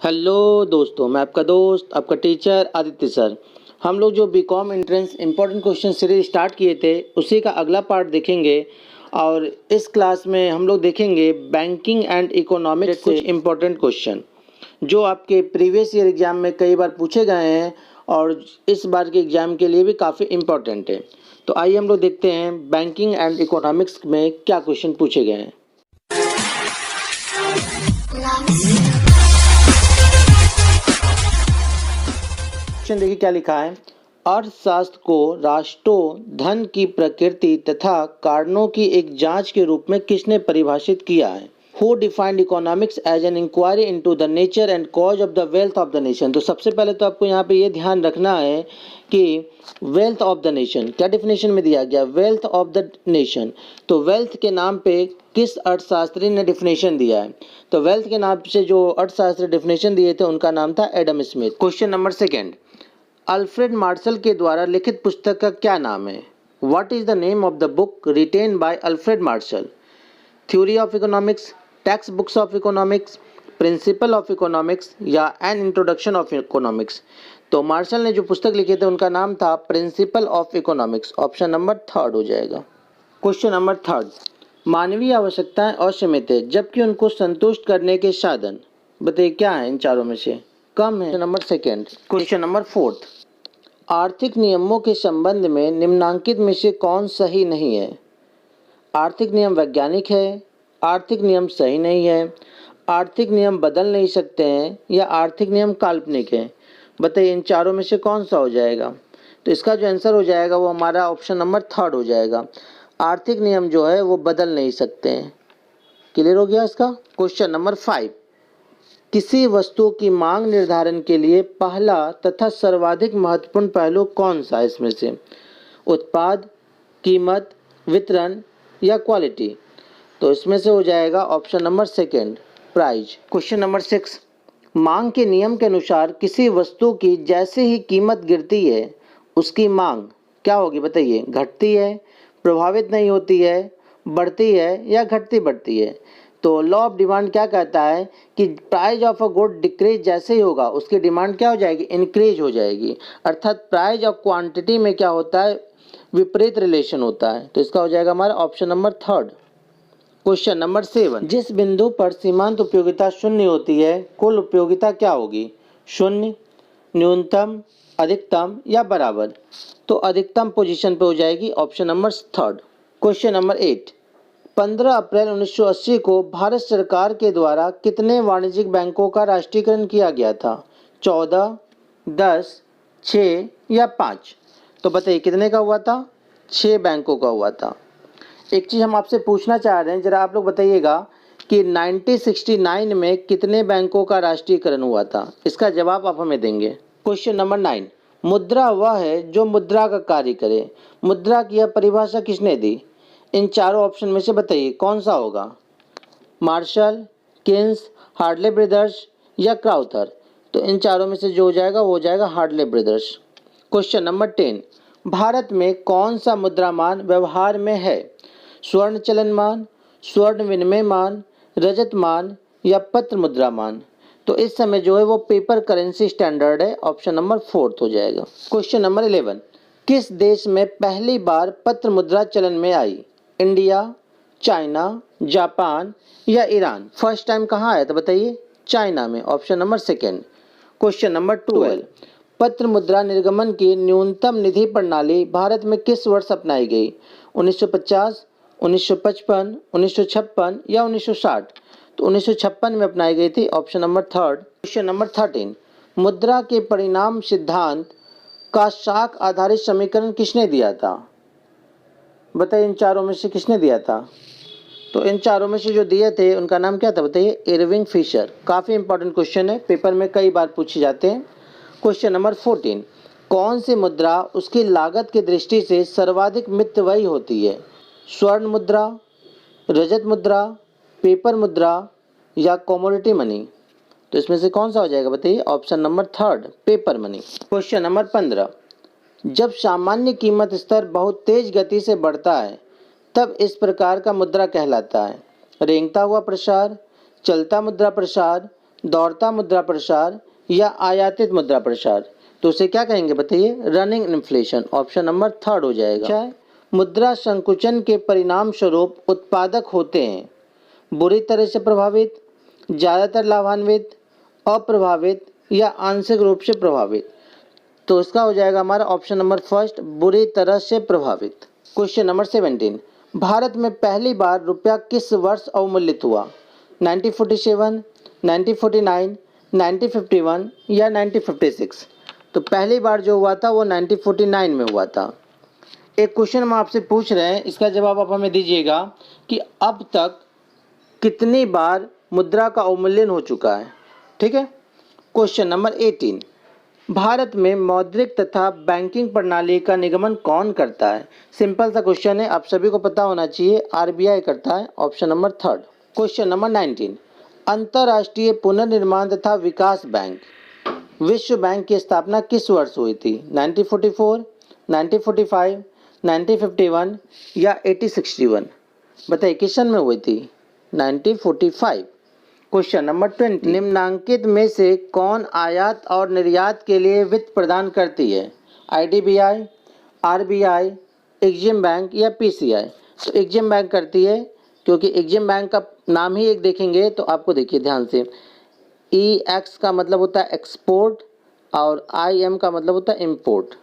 Hello दोस्तों, मैं आपका दोस्त आपका टीचर आदित्य सर। हम लोग जो BCom entrance important question series start किए थे उसी का अगला पार्ट देखेंगे। और इस क्लास में हम लोग देखेंगे बैंकिंग एंड इकोनॉमिक्स से इम्पोर्टेंट क्वेश्चन जो आपके प्रीवियस ईयर एग्जाम में कई बार पूछे गए हैं और इस बार के एग्जाम के लिए भी काफ़ी इम्पोर्टेंट है। तो आइए हम लोग देखते हैं बैंकिंग एंड इकोनॉमिक्स में क्या क्वेश्चन पूछे गए हैं। क्वेश्चन देखिए क्या लिखा है। अर्थशास्त्र को राष्ट्रों, धन की प्रकृति तथा कारणों की एक जांच के रूप में किसने परिभाषित किया है? Who defined economics as an inquiry into the nature and cause of the wealth of the nation? तो सबसे पहले तो आपको यहाँ पे ये ध्यान रखना है कि वेल्थ ऑफ द नेशन क्या डिफिनेशन में दिया गया, वेल्थ ऑफ द नेशन। तो वेल्थ के नाम पे किस अर्थशास्त्री ने डिफिनेशन दिया है? तो वेल्थ के नाम से जो अर्थशास्त्री डिफिनेशन दिए थे उनका नाम था Adam Smith. Question number second, Alfred Marshall के द्वारा लिखित पुस्तक का क्या नाम है? What is the name of the book written by Alfred Marshall? Theory of economics, text books of economics, principle of economics या एन इंट्रोडक्शन ऑफ इकोनॉमिक्स? तो मार्शल ने जो पुस्तक लिखे थे उनका नाम था principle of economics. Option number third हो जाएगा। क्वेश्चन नंबर थर्ड, मानवीय आवश्यकताएं असीमित है जबकि उनको संतुष्ट करने के साधन बताइए क्या है इन चारों में से? कम है। Number second. Question number fourth, आर्थिक नियमों के संबंध में निम्नांकित में से कौन सही नहीं है? आर्थिक नियम वैज्ञानिक है, आर्थिक नियम सही नहीं है, आर्थिक नियम बदल नहीं सकते हैं या आर्थिक नियम काल्पनिक है? बताइए इन चारों में से कौन सा हो जाएगा? तो इसका जो आंसर हो जाएगा वो हमारा ऑप्शन नंबर थर्ड हो जाएगा। आर्थिक नियम जो है वो बदल नहीं सकते हैं। क्लियर हो गया इसका? क्वेश्चन नंबर 5, किसी वस्तु की मांग निर्धारण के लिए पहला तथा सर्वाधिक महत्वपूर्ण पहलू कौन सा है इसमें से? उत्पाद, कीमत, वितरण या क्वालिटी? तो इसमें से हो जाएगा option number second, price. Question number 6, मांग के नियम के अनुसार किसी वस्तु की जैसे ही कीमत गिरती है उसकी मांग क्या होगी? बताइए, घटती है, प्रभावित नहीं होती है, बढ़ती है या घटती बढ़ती है? तो लॉ ऑफ डिमांड क्या कहता है कि price of a good decrease जैसे ही होगा उसकी डिमांड क्या हो जाएगी? इंक्रीज हो जाएगी। अर्थात प्राइस और क्वांटिटी में क्या होता है? विपरीत रिलेशन होता है। तो इसका हो जाएगा हमारा option number third. Question number 7, जिस बिंदु पर सीमांत उपयोगिता शून्य होती है कुल उपयोगिता क्या होगी? शून्य, न्यूनतम, अधिकतम या बराबर? तो अधिकतम पोजीशन पे हो जाएगी option number third. Question number 8, 15 अप्रैल 1980 को भारत सरकार के द्वारा कितने वाणिज्यिक बैंकों का राष्ट्रीयकरण किया गया था? 14, 10, 6 या 5? तो बताइए कितने का हुआ था? 6 बैंकों का हुआ था। एक चीज़ हम आपसे पूछना चाह रहे हैं, जरा आप लोग बताइएगा कि 1969 में कितने बैंकों का राष्ट्रीयकरण हुआ था? इसका जवाब आप हमें देंगे। क्वेश्चन नंबर 9, मुद्रा वह है जो मुद्रा का कार्य करे। मुद्रा की यह परिभाषा किसने दी? इन चारों ऑप्शन में से बताइए कौन सा होगा? मार्शल, केन्स, हार्डले ब्रदर्स या क्राउथर? तो इन चारों में से जो हो जाएगा वो हो जाएगा हार्डले ब्रदर्स। क्वेश्चन नंबर 10, भारत में कौन सा मुद्रामान व्यवहार में है? स्वर्ण चलनमान, स्वर्ण विनिमय मान, रजत मान या पत्र मुद्रामान? तो इस समय जो है वो पेपर करेंसी स्टैंडर्ड है। ऑप्शन नंबर फोर्थ हो जाएगा। क्वेश्चन नंबर 11, किस देश में पहली बार पत्र मुद्रा चलन में आई? इंडिया, चाइना, जापान या ईरान? फर्स्ट टाइम कहाँ आया था बताइए? चाइना में। Option number second. Question number 12, पत्र मुद्रा निर्गमन की न्यूनतम निधि प्रणाली भारत में किस वर्ष अपनाई गई? 1950, 1955, 1956 या 1960? तो 1956 में अपनाई गई थी। Option number third. Question number 13, मुद्रा के परिणाम सिद्धांत का शाख आधारित समीकरण किसने दिया था? बताइए इन चारों में से किसने दिया था? तो इन चारों में से जो दिए थे उनका नाम क्या था बताइए? Irving Fisher. काफ़ी इंपॉर्टेंट क्वेश्चन है, पेपर में कई बार पूछे जाते हैं। क्वेश्चन नंबर 14, कौन सी मुद्रा उसकी लागत की दृष्टि से सर्वाधिक मितव्ययी होती है? स्वर्ण मुद्रा, रजत मुद्रा, पेपर मुद्रा या कमोडिटी मनी? तो इसमें से कौन सा हो जाएगा बताइए? Option number third, paper money. Question number 15, जब सामान्य कीमत स्तर बहुत तेज गति से बढ़ता है तब इस प्रकार का मुद्रा कहलाता है? रेंगता हुआ प्रसार, चलता मुद्रा प्रसार, दौड़ता मुद्रा प्रसार या आयातित मुद्रा प्रसार? तो उसे क्या कहेंगे बताइए? Running inflation. Option number third हो जाएगा। मुद्रा संकुचन के परिणाम स्वरूप उत्पादक होते हैं बुरी तरह से प्रभावित, ज़्यादातर लाभान्वित, अप्रभावित या आंशिक रूप से प्रभावित। तो इसका हो जाएगा हमारा ऑप्शन नंबर फर्स्ट, बुरी तरह से प्रभावित। क्वेश्चन नंबर 17, भारत में पहली बार रुपया किस वर्ष अवमूल्यित हुआ? 1947, 1949, 1951 या 1956? तो पहली बार जो हुआ था वो 1949 में हुआ था। एक क्वेश्चन हम आपसे पूछ रहे हैं, इसका जवाब आप हमें दीजिएगा कि अब तक कितनी बार मुद्रा का अवमूल्यन हो चुका है। ठीक है। क्वेश्चन नंबर 18, भारत में मौद्रिक तथा बैंकिंग प्रणाली का निगमन कौन करता है? सिंपल सा क्वेश्चन है, आप सभी को पता होना चाहिए, आरबीआई करता है। Option number third. Question number 19, अंतर्राष्ट्रीय पुनर्निर्माण तथा विकास बैंक विश्व बैंक की स्थापना किस वर्ष हुई थी? 1944, 1945, 1951 या 1861? बताइए किस सन में हुई थी? 1945। क्वेश्चन नंबर 20, निम्नांकित में से कौन आयात और निर्यात के लिए वित्त प्रदान करती है? आईडीबीआई, आरबीआई, एग्जिम बैंक या पीसीआई? तो एग्जिम बैंक करती है, क्योंकि एग्जिम बैंक का नाम ही एक देखेंगे तो आपको देखिए ध्यान से, EX का मतलब होता है एक्सपोर्ट और IM का मतलब होता है इम्पोर्ट।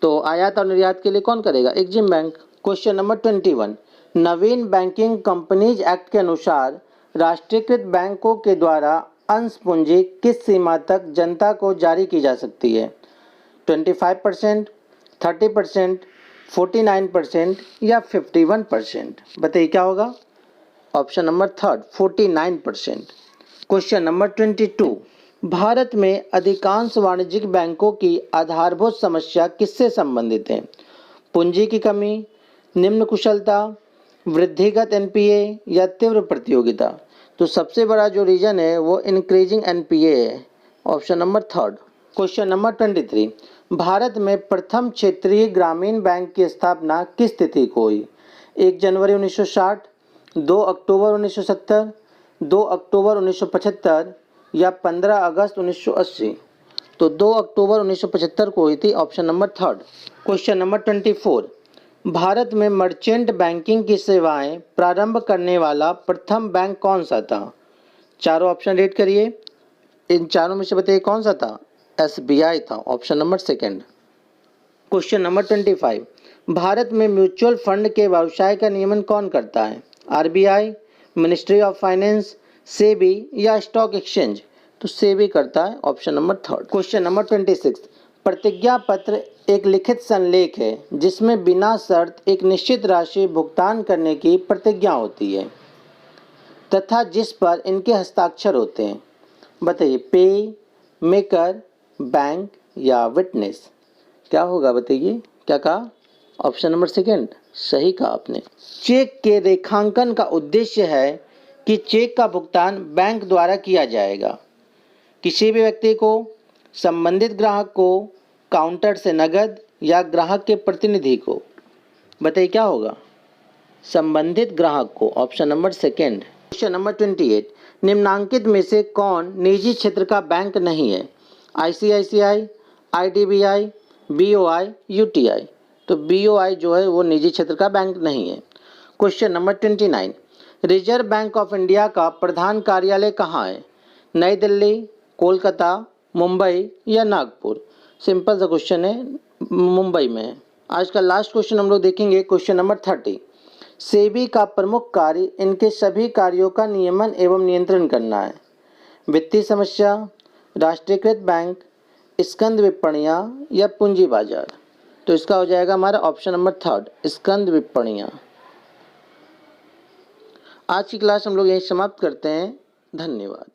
तो आयात और निर्यात के लिए कौन करेगा? EXIM bank. क्वेश्चन नंबर 21, नवीन बैंकिंग कंपनीज एक्ट के अनुसार राष्ट्रीयकृत बैंकों के द्वारा अंश पूंजी किस सीमा तक जनता को जारी की जा सकती है? 25%, 30%, 49% या 51%? बताइए क्या होगा? Option number third, 49%। Question number 22, Bharat में अधिकांश वाणिज्यिक बैंकों की आधारभूत समस्या किससे संबंधित है? पूंजी की कमी, निम्न कुशलता, वृद्धिगत NPA या तीव्र प्रतियोगिता? तो सबसे बड़ा जो रीजन है वो इंक्रीजिंग NPA है। Option number third. Question number 23, Bharat में प्रथम क्षेत्रीय ग्रामीण बैंक की स्थापना किस तिथि को हुई? 1 जनवरी 1960, 2 अक्टूबर 1970, 2 अक्टूबर 1975 या 15 अगस्त 1980? तो 2 अक्टूबर 1975 को हुई थी। Option number third. Question number 24, Bharat में मर्चेंट बैंकिंग की सेवाएं प्रारंभ करने वाला प्रथम बैंक कौन सा था? चारों ऑप्शन रेड करिए, इन चारों में से बताइए कौन सा था? SBI था। Option number second. Question number 25, Bharat में म्यूचुअल फंड के व्यवसाय का नियमन कौन करता है? RBI, ministry of finance, SEBI या स्टॉक एक्सचेंज? तो सेबी करता है। Option number third. Question number 26, प्रतिज्ञा पत्र एक लिखित संलेख है जिसमें बिना शर्त एक निश्चित राशि भुगतान करने की प्रतिज्ञा होती है तथा जिस पर इनके हस्ताक्षर होते हैं। बताइए, पे, मेकर, बैंक या विटनेस? क्या होगा बताइए? क्या कहा? ऑप्शन नंबर सेकंड, सही कहा आपने। चेक के रेखांकन का उद्देश्य है कि चेक का भुगतान बैंक द्वारा किया जाएगा। किसी भी व्यक्ति को, संबंधित ग्राहक को, काउंटर से नगद या ग्राहक के प्रतिनिधि को? बताइए क्या होगा? संबंधित ग्राहक को। Option number second. Question number 28, निम्नांकित में से कौन निजी क्षेत्र का बैंक नहीं है? ICICI, IDBI, BOI, UTI? तो BOI जो है वो निजी क्षेत्र का बैंक नहीं है। Question number 29, reserve bank of India का प्रधान कार्यालय कहाँ है? नई दिल्ली, कोलकाता, मुंबई या नागपुर? सिंपल सा क्वेश्चन है, मुंबई में है। आज का लास्ट क्वेश्चन हम लोग देखेंगे, क्वेश्चन नंबर 30, सेबी का प्रमुख कार्य इनके सभी कार्यों का नियमन एवं नियंत्रण करना है। वित्तीय समस्या, राष्ट्रीयकृत बैंक, स्कंद विपणियाँ या पूंजी बाजार? तो इसका हो जाएगा हमारा ऑप्शन नंबर थर्ड, स्कंद विपणियाँ। आज की क्लास हम लोग यहीं समाप्त करते हैं। धन्यवाद।